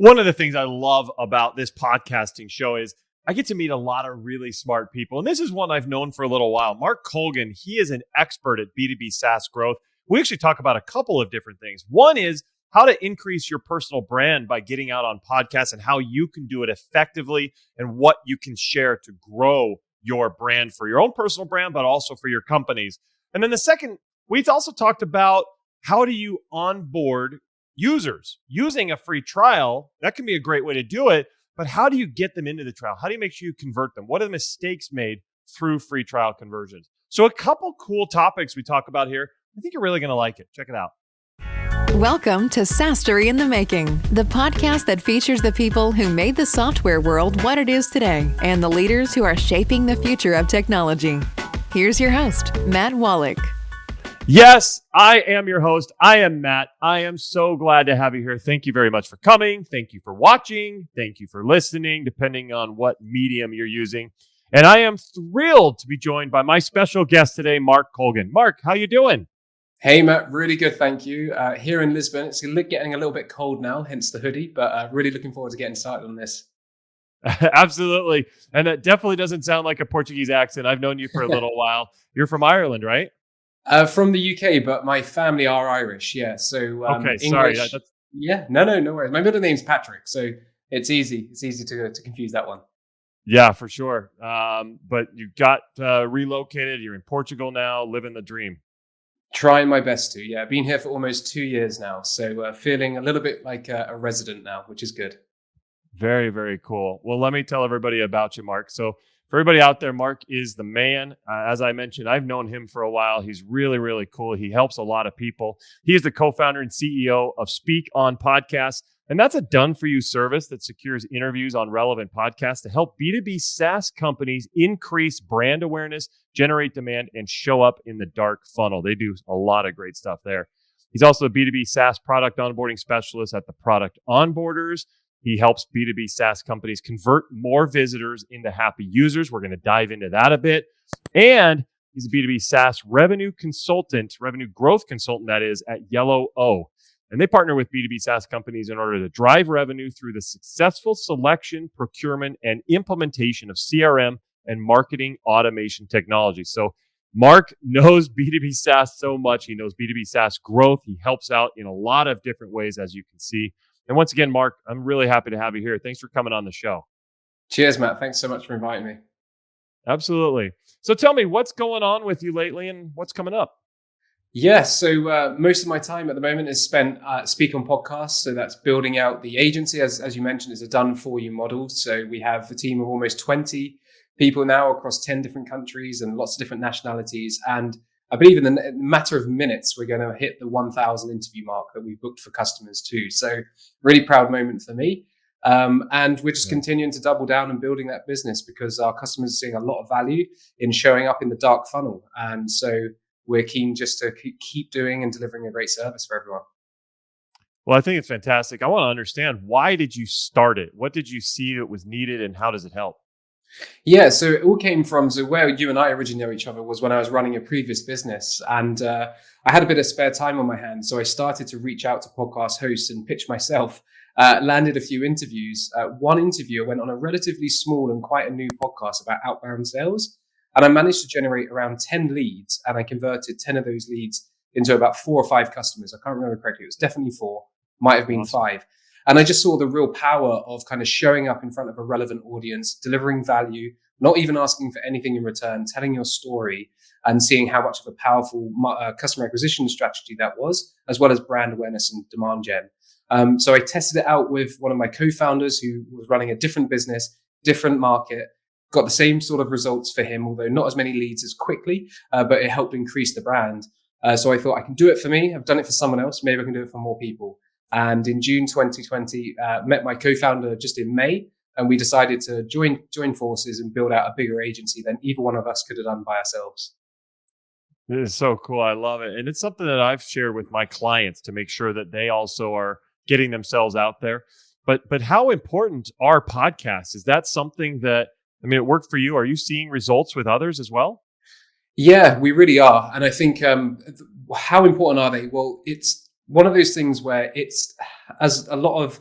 One of the things I love about this podcasting show is I get to meet a lot of really smart people. And this is one I've known for a little while. Mark Colgan, he is an expert at B2B SaaS growth. We actually talk about a couple of different things. One is how to increase your personal brand by getting out on podcasts and how you can do it effectively and what you can share to grow your brand for your own personal brand, but also for your companies. And then the second, we've also talked about how do you onboard users using a free trial. That can be a great way to do it, but how do you get them into the trial? How do you make sure you convert them? What are the mistakes made through free trial conversions? So a couple cool topics we talk about here. I think you're really going to like it. Check it out. Welcome to SaaS-Story in the Making, the podcast that features the people who made the software world what it is today and the leaders who are shaping the future of technology. Here's your host, Matt Wallach. Yes, I am your host. I am Matt. I am so glad to have you here. Thank you very much for coming. Thank you for watching. Thank you for listening, depending on what medium you're using. And I am thrilled to be joined by my special guest today, Mark Colgan. Mark, how you doing? Hey, Matt. Really good, thank you. Here in Lisbon, it's getting a little bit cold now, hence the hoodie, but really looking forward to getting started on this. Absolutely. And that definitely doesn't sound like a Portuguese accent. I've known you for a little while. You're from Ireland, right? From the UK, but my family are Irish. Yeah. So okay, English. Sorry. Yeah. No worries. My middle name's Patrick, so it's easy. It's easy to confuse that one. Yeah, for sure. But you got relocated. You're in Portugal now, living the dream. Trying my best to. Yeah, been here for almost 2 years now, so feeling a little bit like a resident now, which is good. Very, very cool. Well, let me tell everybody about you, Mark. So for everybody out there, Mark is the man. As I mentioned, I've known him for a while. He's really, really cool. He helps a lot of people. He is the co-founder and CEO of Speak On Podcasts. And that's a done-for-you service that secures interviews on relevant podcasts to help B2B SaaS companies increase brand awareness, generate demand, and show up in the dark funnel. They do a lot of great stuff there. He's also a B2B SaaS product onboarding specialist at the Product Onboarders. He helps B2B SaaS companies convert more visitors into happy users. We're going to dive into that a bit. And he's a B2B SaaS revenue growth consultant, that is, at Yellow O. And they partner with B2B SaaS companies in order to drive revenue through the successful selection, procurement, and implementation of CRM and marketing automation technology. So Mark knows B2B SaaS so much. He knows B2B SaaS growth. He helps out in a lot of different ways, as you can see. And once again, Mark, I'm really happy to have you here. Thanks for coming on the show. Cheers, Matt. Thanks so much for inviting me. Absolutely. So tell me, what's going on with you lately and what's coming up? Yeah, so most of my time at the moment is spent Speak On Podcasts. So that's building out the agency. As you mentioned, it's a done-for-you model. So we have a team of almost 20 people now across 10 different countries and lots of different nationalities. And I believe in the matter of minutes, we're going to hit the 1,000 interview mark that we booked for customers too. So really proud moment for me. And we're just continuing to double down and building that business because our customers are seeing a lot of value in showing up in the dark funnel. And so we're keen just to keep doing and delivering a great service for everyone. Well, I think it's fantastic. I want to understand, why did you start it? What did you see that was needed and how does it help? Yeah, so it all came from, so where you and I originally know each other was when I was running a previous business, and I had a bit of spare time on my hands. So I started to reach out to podcast hosts and pitch myself, landed a few interviews. One interview, I went on a relatively small and quite a new podcast about outbound sales, and I managed to generate around 10 leads, and I converted 10 of those leads into about 4 or 5 customers. I can't remember correctly. It was definitely 4, might have been 5. And I just saw the real power of kind of showing up in front of a relevant audience, delivering value, not even asking for anything in return, telling your story and seeing how much of a powerful customer acquisition strategy that was, as well as brand awareness and demand gen. So I tested it out with one of my co-founders who was running a different business, different market, got the same sort of results for him, although not as many leads as quickly, but it helped increase the brand. So I thought, I can do it for me. I've done it for someone else. Maybe I can do it for more people. And in June 2020, met my co-founder just in May, and we decided to join forces and build out a bigger agency than either one of us could have done by ourselves. This is so cool. I love it. And it's something that I've shared with my clients to make sure that they also are getting themselves out there. But how important are podcasts? Is that something that, I mean, it worked for you? Are you seeing results with others as well? Yeah, we really are. And I think how important are they? Well, it's one of those things where it's, as a lot of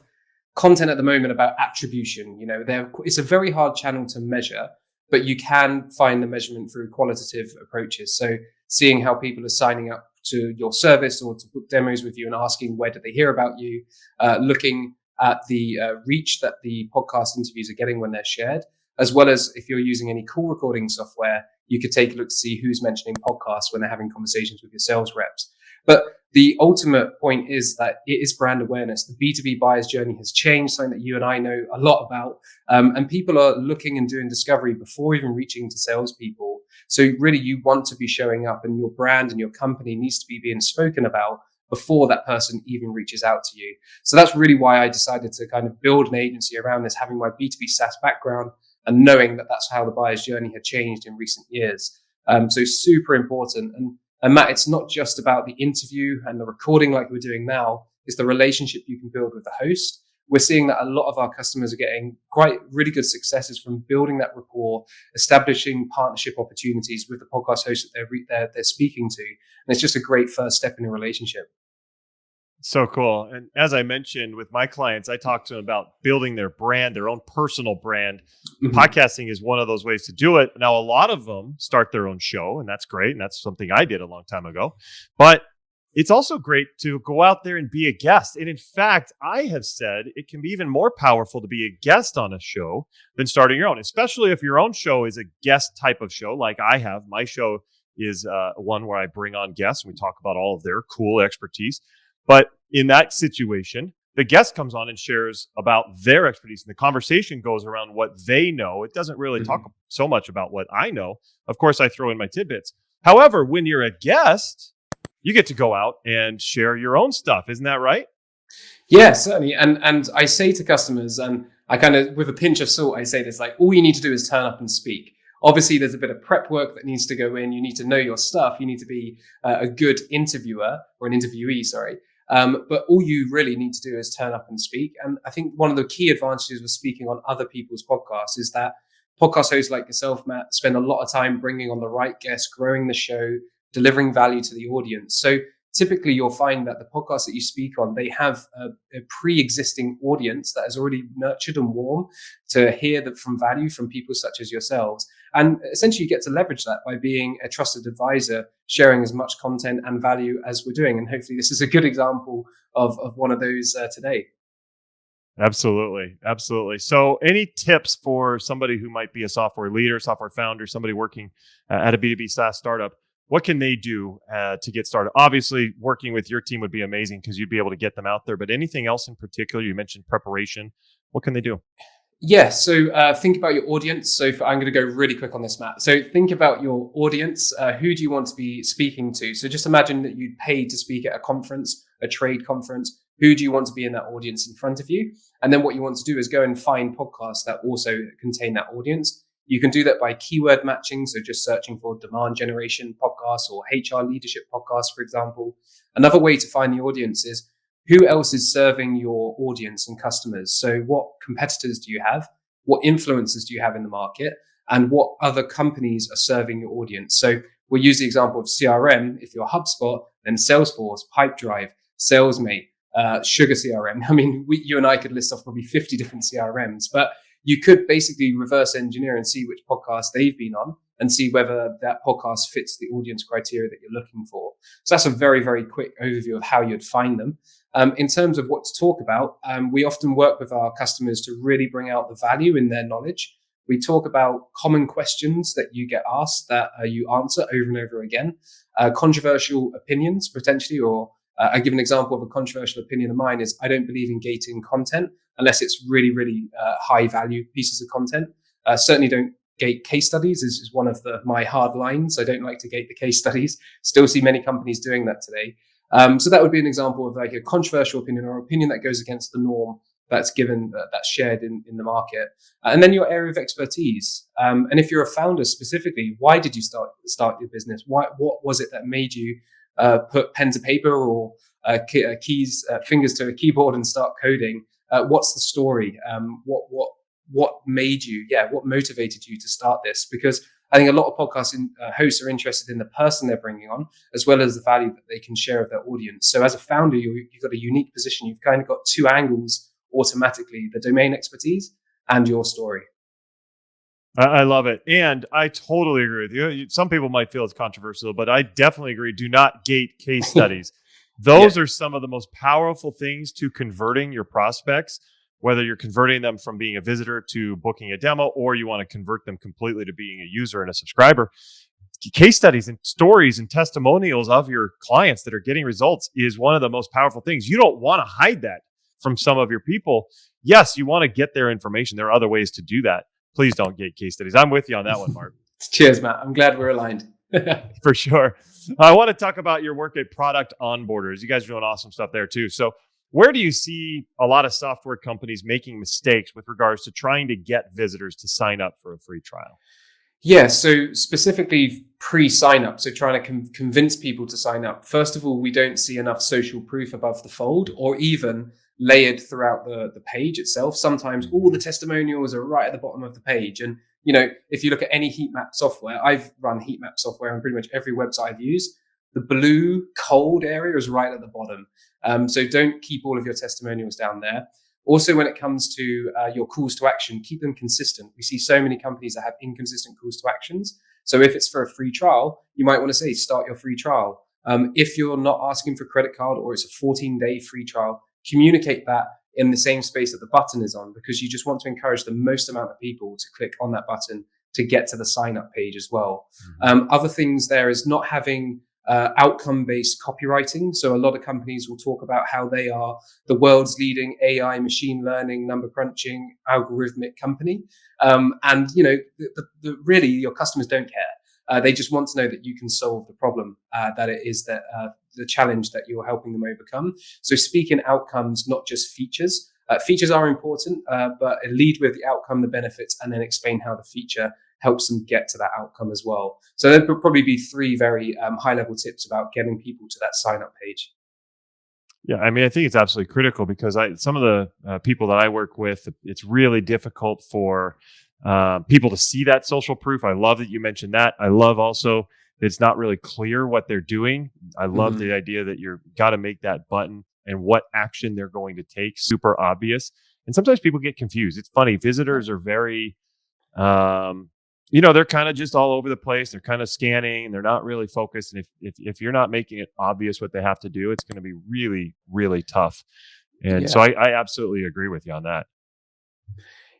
content at the moment about attribution. It's a very hard channel to measure, but you can find the measurement through qualitative approaches. So seeing how people are signing up to your service or to book demos with you and asking where did they hear about you, looking at the reach that the podcast interviews are getting when they're shared, as well as if you're using any call recording software, you could take a look to see who's mentioning podcasts when they're having conversations with your sales reps. But the ultimate point is that it is brand awareness. The B2B buyer's journey has changed, something that you and I know a lot about. And people are looking and doing discovery before even reaching to salespeople. So really you want to be showing up, and your brand and your company needs to be being spoken about before that person even reaches out to you. So that's really why I decided to kind of build an agency around this, having my B2B SaaS background and knowing that that's how the buyer's journey had changed in recent years. So super important. And Matt, it's not just about the interview and the recording like we're doing now. It's the relationship you can build with the host. We're seeing that a lot of our customers are getting quite really good successes from building that rapport, establishing partnership opportunities with the podcast host that they're speaking to. And it's just a great first step in a relationship. So cool. And as I mentioned with my clients, I talk to them about building their brand, their own personal brand. Mm-hmm. Podcasting is one of those ways to do it. Now, a lot of them start their own show, and that's great. And that's something I did a long time ago. But it's also great to go out there and be a guest. And in fact, I have said it can be even more powerful to be a guest on a show than starting your own, especially if your own show is a guest type of show like I have. My show is one where I bring on guests and we talk about all of their cool expertise. But in that situation, the guest comes on and shares about their expertise, and the conversation goes around what they know. It doesn't really talk so much about what I know. Of course, I throw in my tidbits. However, when you're a guest, you get to go out and share your own stuff. Isn't that right? Yeah, certainly. And I say to customers, and I kind of, with a pinch of salt, I say this, like, all you need to do is turn up and speak. Obviously, there's a bit of prep work that needs to go in. You need to know your stuff. You need to be a good interviewer or an interviewee, sorry. But all you really need to do is turn up and speak. And I think one of the key advantages of speaking on other people's podcasts is that podcast hosts like yourself, Matt, spend a lot of time bringing on the right guests, growing the show, delivering value to the audience. So typically you'll find that the podcasts that you speak on, they have a pre-existing audience that is already nurtured and warm to hear that from value from people such as yourselves. And essentially you get to leverage that by being a trusted advisor, sharing as much content and value as we're doing. And hopefully this is a good example of one of those today. Absolutely. Absolutely. So any tips for somebody who might be a software leader, software founder, somebody working at a B2B SaaS startup? What can they do to get started? Obviously, working with your team would be amazing because you'd be able to get them out there. But anything else in particular? You mentioned preparation. What can they do? Yeah, so think about your audience. So I'm going to go really quick on this, Matt. So think about your audience. Who do you want to be speaking to? So just imagine that you'd paid to speak at a conference, a trade conference. Who do you want to be in that audience in front of you? And then what you want to do is go and find podcasts that also contain that audience. You can do that by keyword matching. So just searching for demand generation podcasts or HR leadership podcasts, for example. Another way to find the audience is who else is serving your audience and customers? So what competitors do you have? What influencers do you have in the market? And what other companies are serving your audience? So we'll use the example of CRM. If you're HubSpot, then Salesforce, Pipedrive, SalesMate, Sugar CRM. I mean, you and I could list off probably 50 different CRMs, but you could basically reverse engineer and see which podcast they've been on and see whether that podcast fits the audience criteria that you're looking for. So that's a very, very quick overview of how you'd find them. In terms of what to talk about, we often work with our customers to really bring out the value in their knowledge. We talk about common questions that you get asked that you answer over and over again, controversial opinions potentially, or I give an example of a controversial opinion of mine is I don't believe in gating content unless it's really, really high value pieces of content. Certainly don't gate case studies is one of my hard lines. I don't like to gate the case studies. Still see many companies doing that today. So that would be an example of like a controversial opinion or opinion that goes against the norm that's given, that's shared in the market. And then your area of expertise. And if you're a founder specifically, why did you start your business? What was it that made you put pen to paper or fingers to a keyboard and start coding? What's the story? What made you? What motivated you to start this? Because I think a lot of podcast hosts are interested in the person they're bringing on, as well as the value that they can share with their audience. So as a founder, you've got a unique position. You've kind of got two angles automatically the domain expertise and your story. I love it. And I totally agree with you. Some people might feel it's controversial, but I definitely agree. Do not gate case studies. Those are some of the most powerful things to converting your prospects, whether you're converting them from being a visitor to booking a demo, or you want to convert them completely to being a user and a subscriber. Case studies and stories and testimonials of your clients that are getting results is one of the most powerful things. You don't want to hide that from some of your people. Yes, you want to get their information. There are other ways to do that. Please don't gate case studies. I'm with you on that one, Mark. Cheers, Matt. I'm glad we're aligned. For sure. I want to talk about your work at Product Onboarders. You guys are doing awesome stuff there too. So where do you see a lot of software companies making mistakes with regards to trying to get visitors to sign up for a free trial? Yeah, so specifically pre-sign up, so trying to convince people to sign up. First of all, we don't see enough social proof above the fold or even layered throughout the page itself. Sometimes all the testimonials are right at the bottom of the page. And, you know, if you look at any heat map software, I've run heat map software on pretty much every website I've used. The blue cold area is right at the bottom. So don't keep all of your testimonials down there. Also, when it comes to your calls to action, keep them consistent. We see so many companies that have inconsistent calls to actions. So if it's for a free trial, you might want to say, start your free trial. If you're not asking for credit card or it's a 14-day free trial, communicate that in the same space that the button is on, because you just want to encourage the most amount of people to click on that button to get to the sign up page as well. Other things there is not having outcome-based copywriting. So a lot of companies will talk about how they are the world's leading AI, machine learning, number crunching, algorithmic company. And you know, really your customers don't care. They just want to know that you can solve the problem that it is that the challenge that you're helping them overcome. So speak in outcomes, not just features. Features are important, but lead with the outcome, the benefits, and then explain how the feature helps them get to that outcome as well. So there would probably be three very high-level tips about getting people to that sign-up page. Yeah, I mean, I think it's absolutely critical because some of the people that I work with, it's really difficult for people to see that social proof. I love that you mentioned that. I love also it's not really clear what they're doing. I love the idea that you're got to make that button and what action they're going to take super obvious. And sometimes people get confused. It's funny. Visitors are very, they're kind of just all over the place. They're kind of scanning and they're not really focused. And if you're not making it obvious what they have to do, it's going to be really, really tough. And so I absolutely agree with you on that.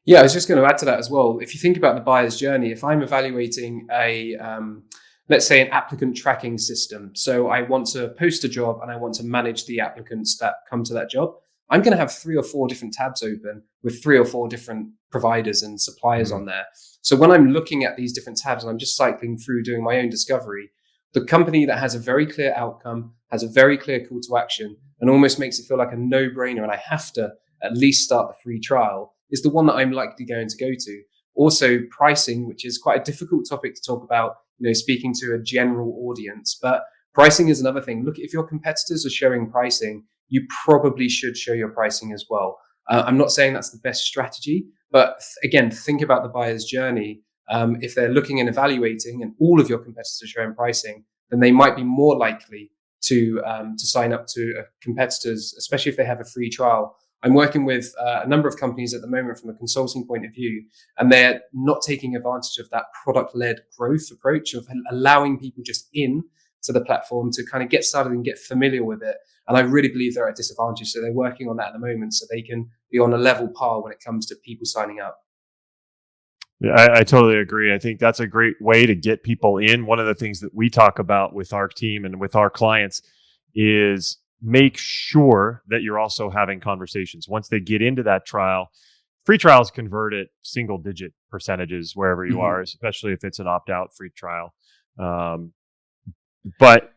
Yeah, I was just going to add to that as well. If you think about the buyer's journey, if I'm evaluating let's say an applicant tracking system. So I want to post a job and I want to manage the applicants that come to that job. I'm going to have 3 or 4 different tabs open with 3 or 4 different providers and suppliers on there. So when I'm looking at these different tabs and I'm just cycling through doing my own discovery, the company that has a very clear outcome, has a very clear call to action, and almost makes it feel like a no-brainer and I have to at least start the free trial is the one that I'm likely going to go to. Also pricing, which is quite a difficult topic to talk about, speaking to a general audience, but pricing is another thing. Look, if your competitors are showing pricing, you probably should show your pricing as well. I'm not saying that's the best strategy, but again, think about the buyer's journey. If they're looking and evaluating and all of your competitors are showing pricing, then they might be more likely to sign up to competitors, especially if they have a free trial. I'm working with a number of companies at the moment from a consulting point of view, and they're not taking advantage of that product-led growth approach of allowing people just in to the platform to kind of get started and get familiar with it. And I really believe they're at a disadvantage. So they're working on that at the moment so they can be on a level par when it comes to people signing up. Yeah, I totally agree. I think that's a great way to get people in. One of the things that we talk about with our team and with our clients is make sure that you're also having conversations. Once they get into that trial, free trials convert at single digit percentages wherever you are, especially if it's an opt-out free trial. But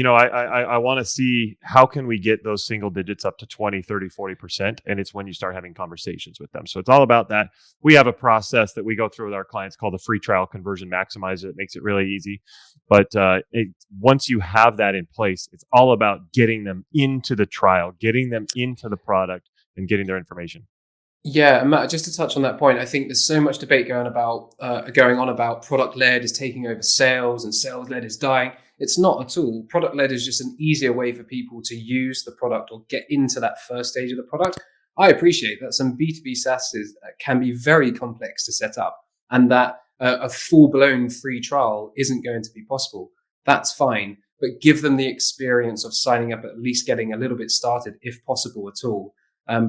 I want to see how can we get those single digits up to 20, 30, 40%. And it's when you start having conversations with them. So it's all about that. We have a process that we go through with our clients called the free trial conversion maximizer. It makes it really easy. But once you have that in place, it's all about getting them into the trial, getting them into the product and getting their information. Yeah, and Matt, just to touch on that point, I think there's so much debate going on about product-led is taking over sales and sales-led is dying. It's not at all. Product-led is just an easier way for people to use the product or get into that first stage of the product. I appreciate that some B2B SaaS can be very complex to set up, and that a full-blown free trial isn't going to be possible. That's fine, but give them the experience of signing up, at least getting a little bit started, if possible at all.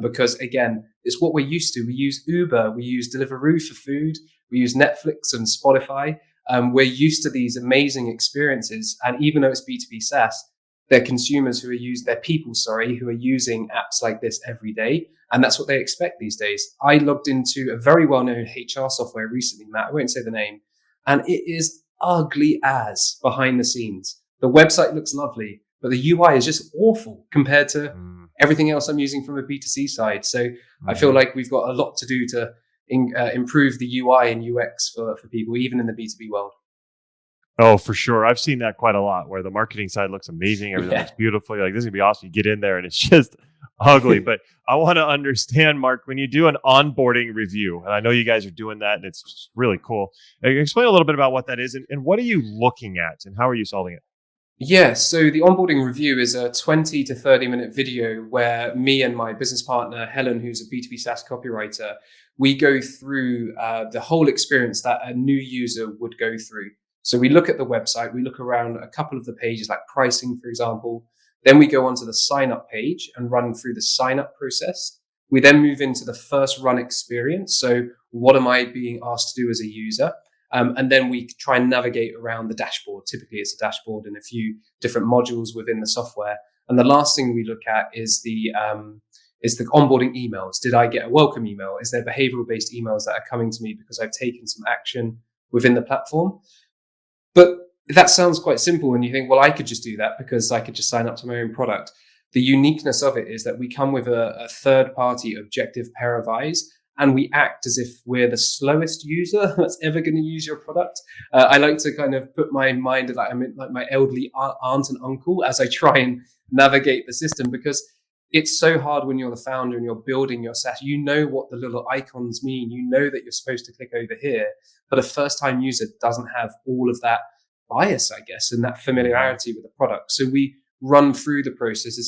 Because again, it's what we're used to. We use Uber, we use Deliveroo for food, we use Netflix and Spotify. We're used to these amazing experiences. And even though it's B2B SaaS, they're consumers they're people, who are using apps like this every day. And that's what they expect these days. I logged into a very well-known HR software recently, Matt, I won't say the name, and it is ugly as behind the scenes. The website looks lovely, but the UI is just awful compared to everything else I'm using from a B2C side. So I feel like we've got a lot to do to improve the UI and UX for people, even in the B2B world. Oh, for sure. I've seen that quite a lot where the marketing side looks amazing. Everything looks beautiful. You're like, this is going to be awesome. You get in there and it's just ugly. But I want to understand, Mark, when you do an onboarding review, and I know you guys are doing that and it's really cool. Explain a little bit about what that is and what are you looking at and how are you solving it? Yeah, so the onboarding review is a 20 to 30-minute video where me and my business partner, Helen, who's a B2B SaaS copywriter, we go through the whole experience that a new user would go through. So we look at the website, we look around a couple of the pages like pricing, for example. Then we go onto the sign up page and run through the sign up process. We then move into the first run experience. So what am I being asked to do as a user? And then we try and navigate around the dashboard. Typically it's a dashboard and a few different modules within the software. And the last thing we look at is the onboarding emails. Did I get a welcome email? Is there behavioral based emails that are coming to me because I've taken some action within the platform? But that sounds quite simple and you think, well, I could just do that because I could just sign up to my own product. The uniqueness of it is that we come with a third-party objective pair of eyes and we act as if we're the slowest user that's ever going to use your product. I like to kind of put my mind like I'm like my elderly aunt and uncle as I try and navigate the system, because it's so hard when you're the founder and you're building your SaaS. You know what the little icons mean. You know that you're supposed to click over here, but a first-time user doesn't have all of that bias, I guess, and that familiarity with the product. So we run through the process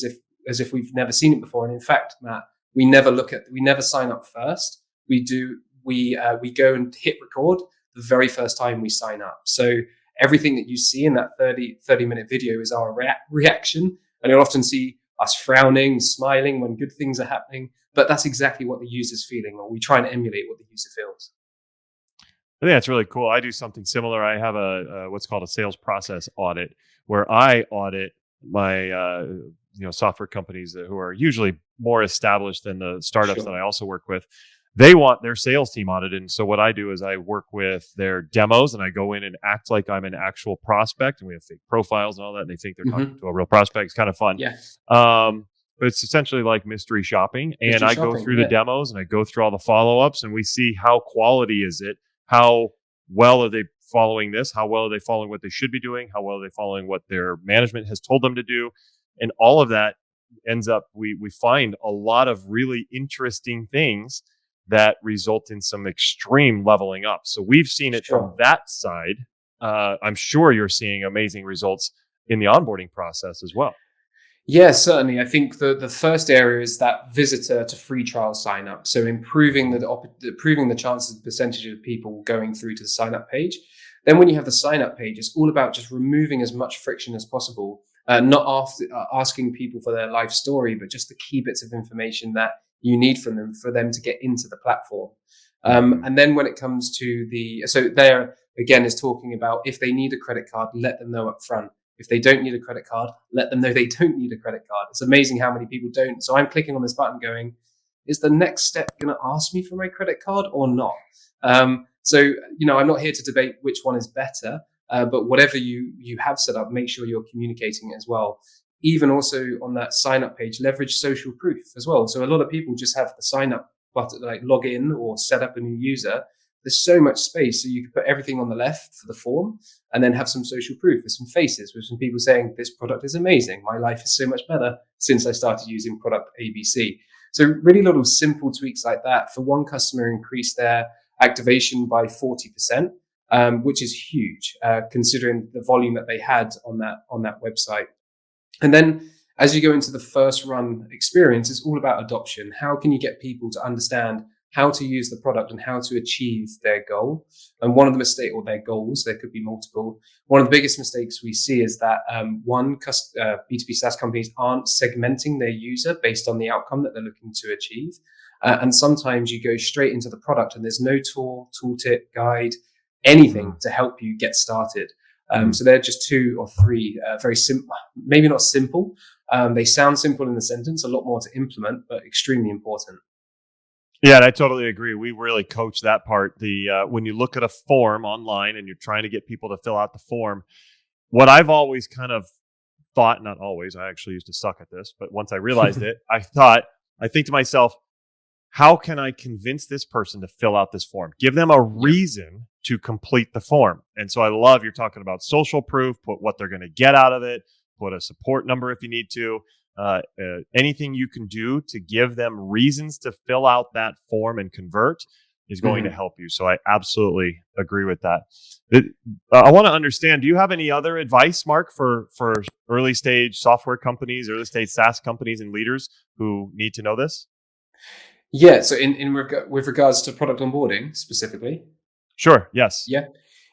as if we've never seen it before. And in fact, Matt, we never sign up first. We go and hit record the very first time we sign up. So everything that you see in that 30-minute video is our reaction, and you'll often see us frowning, smiling when good things are happening, but that's exactly what the user's feeling, or we try and emulate what the user feels. I think that's really cool. I do something similar. I have a what's called a sales process audit where I audit my software companies who are usually more established than the startups that I also work with. They want their sales team audited. And so what I do is I work with their demos and I go in and act like I'm an actual prospect, and we have fake profiles and all that. And they think they're talking to a real prospect. It's kind of fun. Yeah. But it's essentially like mystery shopping. And I go through the demos and I go through all the follow-ups and we see how quality is it? How well are they following this? How well are they following what they should be doing? How well are they following what their management has told them to do? And all of that ends up, we find a lot of really interesting things that result in some extreme leveling up. So we've seen it from that side. I'm sure you're seeing amazing results in the onboarding process as well. Yeah, certainly. I think the first area is that visitor to free trial sign up. So improving the chances, the percentage of people going through to the sign up page. Then when you have the sign up page, it's all about just removing as much friction as possible. Not asking people for their life story, but just the key bits of information that you need from them for them to get into the platform. And then when it comes to so there again is talking about if they need a credit card, let them know up front. If they don't need a credit card, let them know they don't need a credit card. It's amazing how many people don't. So I'm clicking on this button going, is the next step going to ask me for my credit card or not? So, I'm not here to debate which one is better, but whatever you have set up, make sure you're communicating it as well. Even also on that sign up page, leverage social proof as well. So a lot of people just have the sign up button, like log in or set up a new user. There's so much space. So you can put everything on the left for the form and then have some social proof with some faces, with some people saying this product is amazing. My life is so much better since I started using product ABC. So really little simple tweaks like that. For one customer, increased their activation by 40%, which is huge, considering the volume that they had on that website. And then as you go into the first run experience, it's all about adoption. How can you get people to understand how to use the product and how to achieve their goal? And one of the mistakes, or their goals, there could be multiple. One of the biggest mistakes we see is that B2B SaaS companies aren't segmenting their user based on the outcome that they're looking to achieve. And sometimes you go straight into the product and there's no tooltip, guide, anything to help you get started. So they're just 2 or 3 very simple, maybe not simple. They sound simple in the sentence, a lot more to implement, but extremely important. Yeah, and I totally agree. We really coach that part. When you look at a form online and you're trying to get people to fill out the form, what I've always kind of thought, not always, I actually used to suck at this, but once I realized it, I think to myself, how can I convince this person to fill out this form? Give them a reason to complete the form. And so I love you're talking about social proof, put what they're going to get out of it, put a support number if you need to. Anything you can do to give them reasons to fill out that form and convert is going to help you. So I absolutely agree with that. I want to understand, do you have any other advice, Mark, for early stage software companies, early stage SaaS companies and leaders who need to know this? Yeah. So with regards to product onboarding specifically. Sure. Yes. Yeah.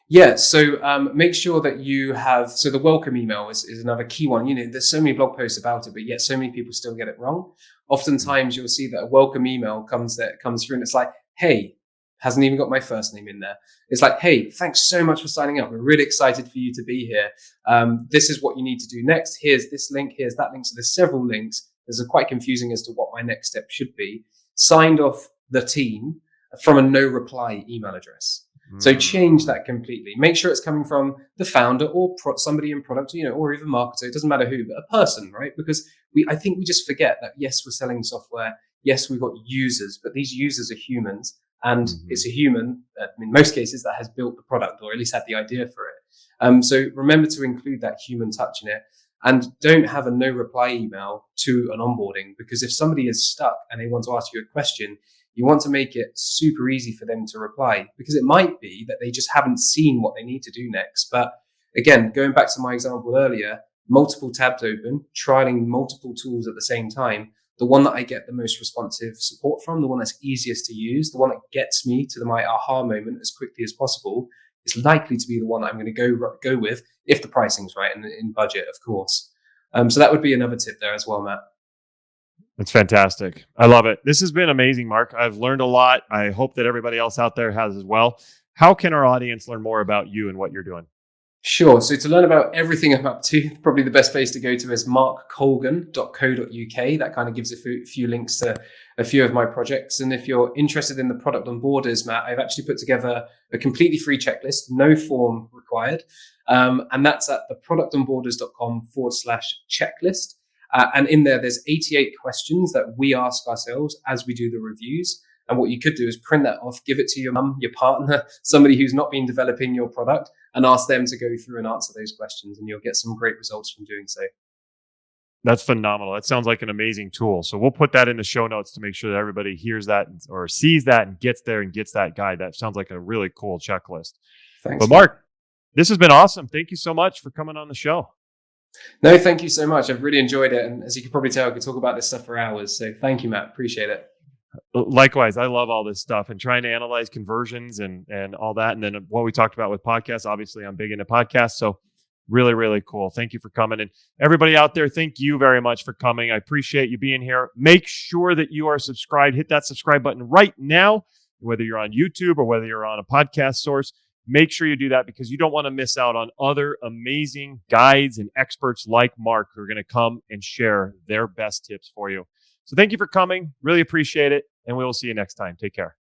Yeah. So make sure that you have, so the welcome email is another key one. There's so many blog posts about it, but yet so many people still get it wrong. Oftentimes you'll see that a welcome email comes through and it's like, hey, hasn't even got my first name in there. It's like, hey, thanks so much for signing up. We're really excited for you to be here. This is what you need to do next. Here's this link. Here's that link. So there's several links. There's quite confusing as to what my next step should be. Signed off the team from a no reply email address. So change that completely. Make sure it's coming from the founder or somebody in product, or even marketer. It doesn't matter who, but a person, right? Because I think we just forget that, yes, we're selling software. Yes, we've got users, but these users are humans. And it's a human, in most cases, that has built the product or at least had the idea for it. So remember to include that human touch in it. And don't have a no reply email to an onboarding, because if somebody is stuck and they want to ask you a question, you want to make it super easy for them to reply, because it might be that they just haven't seen what they need to do next. But again, going back to my example earlier, multiple tabs open, trialing multiple tools at the same time. The one that I get the most responsive support from, the one that's easiest to use, the one that gets me to my aha moment as quickly as possible, is likely to be the one I'm going to go with if the pricing's right and in budget, of course. So that would be another tip there as well, Matt. That's fantastic. I love it. This has been amazing, Mark. I've learned a lot. I hope that everybody else out there has as well. How can our audience learn more about you and what you're doing? Sure. So to learn about everything I'm up to, probably the best place to go to is markcolgan.co.uk. That kind of gives a few links to a few of my projects. And if you're interested in the product onboarders, Matt, I've actually put together a completely free checklist, no form required. And that's at theproductonboarders.com/checklist. And in there's 88 questions that we ask ourselves as we do the reviews. And what you could do is print that off, give it to your mum, your partner, somebody who's not been developing your product, and ask them to go through and answer those questions. And you'll get some great results from doing so. That's phenomenal. That sounds like an amazing tool. So we'll put that in the show notes to make sure that everybody hears that or sees that and gets there and gets that guide. That sounds like a really cool checklist. Thanks. But Mark, this has been awesome. Thank you so much for coming on the show. No, thank you so much. I've really enjoyed it. And as you can probably tell, I could talk about this stuff for hours. So thank you, Matt. Appreciate it. Likewise, I love all this stuff and trying to analyze conversions and all that. And then what we talked about with podcasts, obviously I'm big into podcasts. So really, really cool. Thank you for coming. And everybody out there, thank you very much for coming. I appreciate you being here. Make sure that you are subscribed. Hit that subscribe button right now, whether you're on YouTube or whether you're on a podcast source. Make sure you do that because you don't want to miss out on other amazing guides and experts like Mark who are going to come and share their best tips for you. So thank you for coming. Really appreciate it. And we will see you next time. Take care.